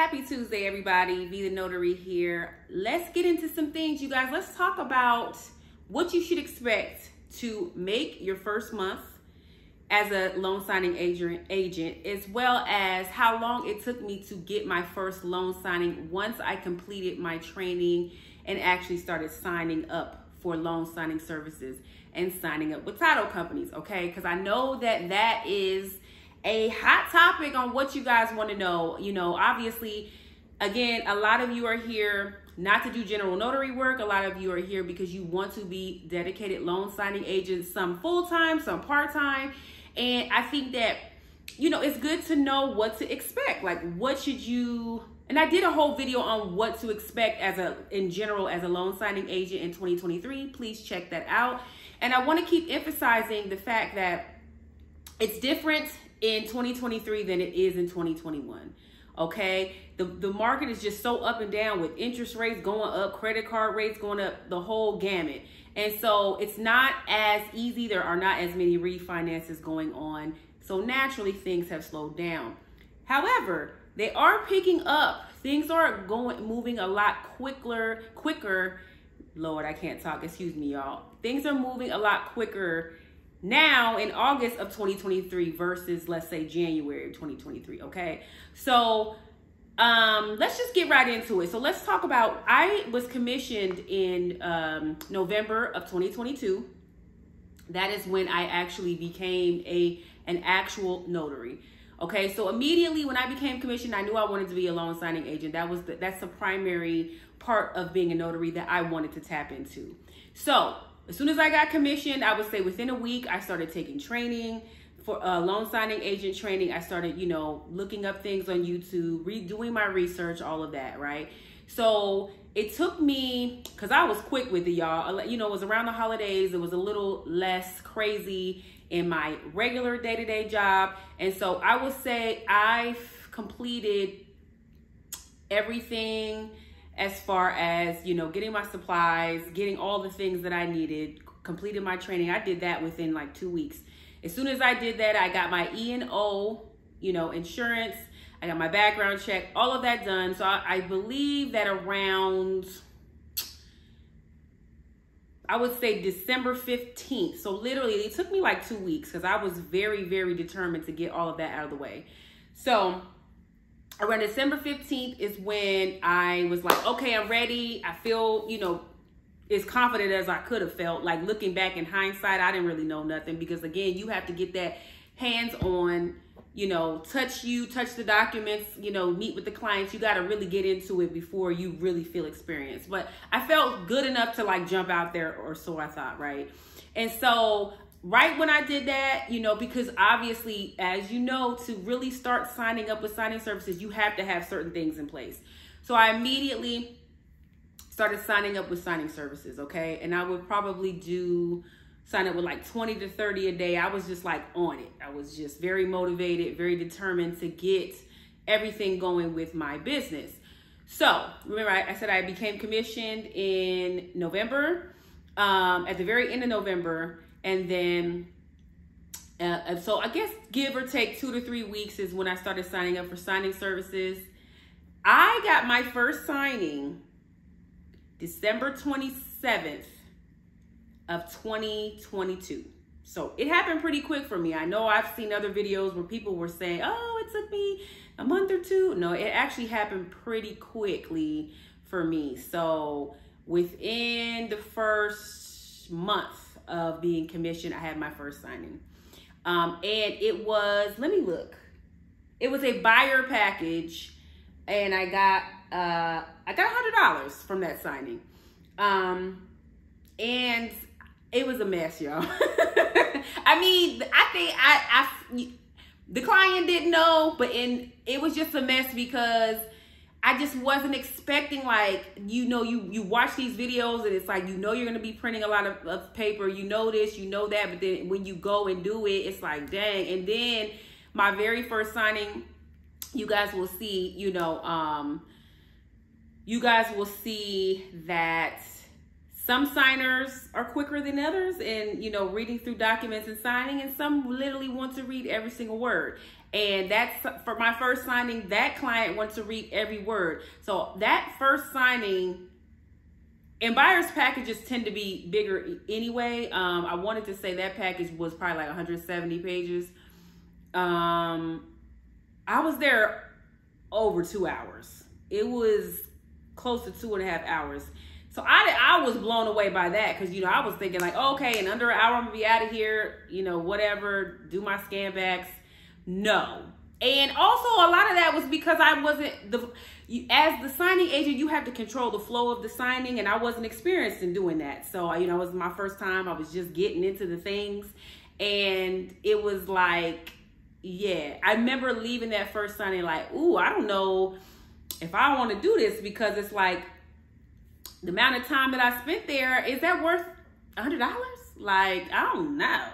Happy Tuesday, everybody. Be the Notary here. Let's get into some things, you guys. Let's talk about what you should expect to make your first month as a loan signing agent, as well as how long it took me to get my first loan signing once I completed my training and actually started signing up for loan signing services and signing up with title companies, okay? Because I know that is a hot topic on what you guys want to know. You know, obviously, again, a lot of you are here not to do general notary work. A lot of you are here because you want to be dedicated loan signing agents, some full-time, some part-time. And I think that, you know, it's good to know what to expect. Like, what should you, and I did a whole video on what to expect in general as a loan signing agent in 2023. Please check that out. And I want to keep emphasizing the fact that it's different in 2023 than it is in 2021. Okay, the market is just so up and down with interest rates going up, credit card rates going up, the whole gamut. And so it's not as easy. There are not as many refinances going on. So naturally things have slowed down. However, they are picking up. Things are moving a lot quicker. Lord, I can't talk. Excuse me, y'all. Things are moving a lot quicker now in August of 2023 versus, let's say, January of 2023, okay? So let's just get right into it. So let's talk about, I was commissioned in November of 2022. That is when I actually became an actual notary. Okay, so immediately when I became commissioned, I knew I wanted to be a loan signing agent. That's the primary part of being a notary that I wanted to tap into. So as soon as I got commissioned, I would say within a week, I started taking training for loan signing agent training. I started, you know, looking up things on YouTube, redoing my research, all of that, right? So it took me, because I was quick with it, y'all. You know, it was around the holidays. It was a little less crazy in my regular day-to-day job. And so I would say I've completed everything as far as, you know, getting my supplies, getting all the things that I needed, completed my training. I did that within like 2 weeks. As soon as I did that, I got my E&O, you know, insurance. I got my background check, all of that done. So I believe that around, I would say December 15th. So literally it took me like 2 weeks because I was very, very determined to get all of that out of the way. So around December 15th is when I was like, okay, I'm ready. I feel, you know, as confident as I could have felt. Like, looking back in hindsight, I didn't really know nothing because, again, you have to get that hands-on, you know, touch the documents, you know, meet with the clients. You got to really get into it before you really feel experienced. But I felt good enough to like jump out there, or so I thought, right? And so right when I did that, you know, because obviously, as you know, to really start signing up with signing services, you have to have certain things in place. So I immediately started signing up with signing services, okay? And I would probably sign up with like 20 to 30 a day. I was just like on it. I was just very motivated, very determined to get everything going with my business. So remember, I said I became commissioned in November, at the very end of November. And then, so I guess give or take 2 to 3 weeks is when I started signing up for signing services. I got my first signing December 27th of 2022. So it happened pretty quick for me. I know I've seen other videos where people were saying, oh, it took me a month or two. No, it actually happened pretty quickly for me. So within the first month of being commissioned, I had my first signing. And it was, let me look. It was a buyer package, and I got $100 from that signing. And it was a mess, y'all. I mean, I think the client didn't know, but it was just a mess because I just wasn't expecting, like, you know, you watch these videos and it's like, you know, you're going to be printing a lot of paper. You know this, you know that. But then when you go and do it, it's like, dang. And then my very first signing, you guys will see, you know, you guys will see that some signers are quicker than others and, you know, reading through documents and signing, and some literally want to read every single word. And that's for my first signing. That client wants to read every word. So that first signing, and buyer's packages tend to be bigger anyway. I wanted to say that package was probably like 170 pages. I was there over 2 hours. It was close to 2.5 hours. So I was blown away by that because, you know, I was thinking like, okay, in under an hour, I'm going to be out of here, you know, whatever, do my scan backs. No. And also a lot of that was because I wasn't, as the signing agent, you have to control the flow of the signing, and I wasn't experienced in doing that. So, you know, it was my first time. I was just getting into the things, and it was like, yeah, I remember leaving that first signing like, ooh, I don't know if I want to do this, because it's like the amount of time that I spent there, is that worth $100? Like, I don't know.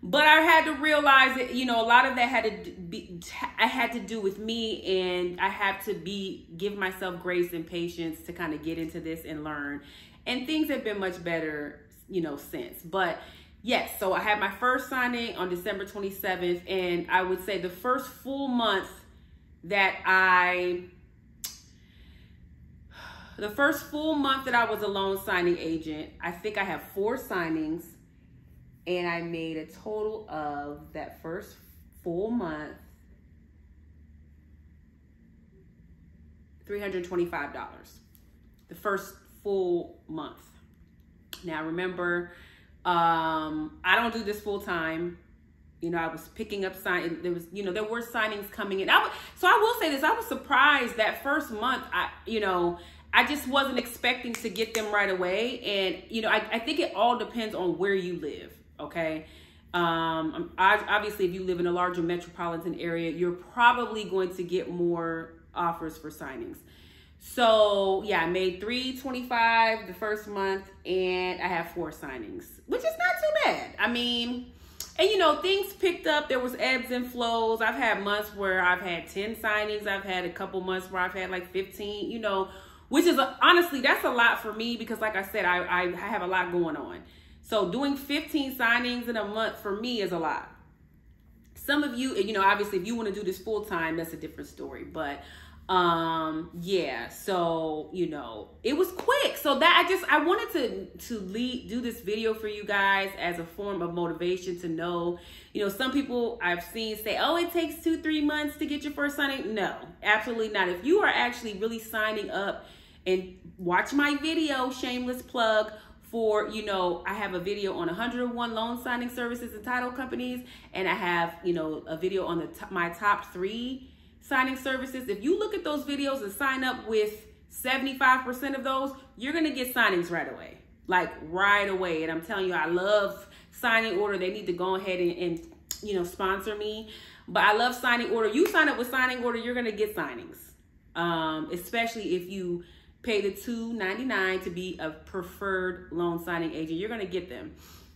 But I had to realize that, you know, a lot of that had to do with me, and I have to give myself grace and patience to kind of get into this and learn. And things have been much better, you know, since. But yes, so I had my first signing on December 27th, and I would say the first full month that I was a loan signing agent, I think I have 4 signings. And I made a total of that first full month, $325. The first full month. Now remember, I don't do this full time. You know, I was picking up sign. There were signings coming in. So I will say this: I was surprised that first month. I just wasn't expecting to get them right away. And you know, I think it all depends on where you live. Okay. Obviously, if you live in a larger metropolitan area, you're probably going to get more offers for signings. So yeah, I made $325 the first month, and I have 4 signings, which is not too bad. I mean, and you know, things picked up. There was ebbs and flows. I've had months where I've had 10 signings. I've had a couple months where I've had like 15, you know, which is honestly, that's a lot for me because like I said, I have a lot going on. So doing 15 signings in a month for me is a lot. Some of you, you know, obviously if you want to do this full time, that's a different story. But yeah, so, you know, it was quick. So that I wanted to do this video for you guys as a form of motivation to know, you know, some people I've seen say, oh, it takes 2-3 months to get your first signing. No, absolutely not. If you are actually really signing up, and watch my video, shameless plug, for, you know, I have a video on 101 loan signing services and title companies, and I have, you know, a video on my top 3 signing services. If you look at those videos and sign up with 75% of those, you're going to get signings right away, like right away. And I'm telling you, I love signing order. They need to go ahead and you know, sponsor me. But I love signing order. You sign up with signing order, you're going to get signings, especially if you pay the $2.99 to be a preferred loan signing agent. You're going to get them.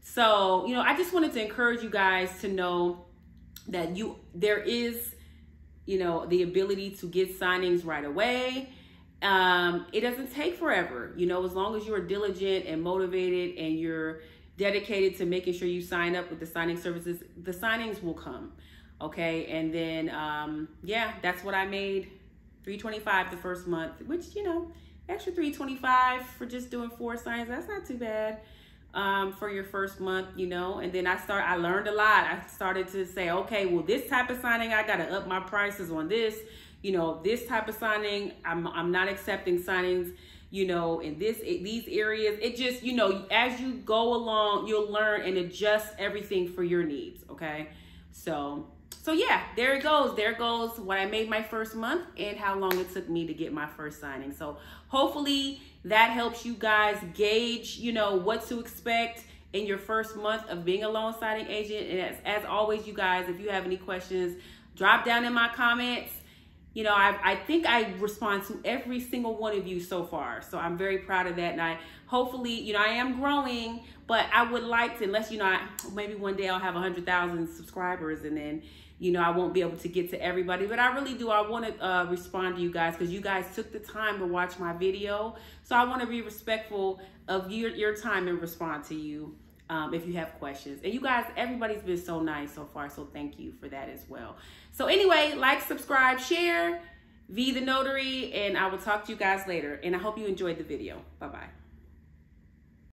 So, you know, I just wanted to encourage you guys to know that there is, you know, the ability to get signings right away. It doesn't take forever, you know, as long as you are diligent and motivated and you're dedicated to making sure you sign up with the signing services, the signings will come. Okay. And then, yeah, that's what I made. $325 the first month, which, you know, extra $325 for just doing 4 signings. That's not too bad for your first month, you know. And then I learned a lot. I started to say, okay, well, this type of signing, I got to up my prices on this. You know, this type of signing, I'm not accepting signings, you know, in these areas. It just, you know, as you go along, you'll learn and adjust everything for your needs. Okay. So yeah, there it goes. There goes what I made my first month and how long it took me to get my first signing. So hopefully that helps you guys gauge, you know, what to expect in your first month of being a loan signing agent. And as always, you guys, if you have any questions, drop down in my comments. You know, I think I respond to every single one of you so far. So I'm very proud of that. And hopefully, you know, I am growing, but I would like to, unless, you know, maybe one day I'll have 100,000 subscribers and then, you know, I won't be able to get to everybody, but I really do. I want to respond to you guys because you guys took the time to watch my video. So I want to be respectful of your time and respond to you. if you have questions. And you guys, everybody's been so nice so far, so thank you for that as well. So anyway, like, subscribe, share, V the Notary, and I will talk to you guys later. And I hope you enjoyed the video. Bye-bye.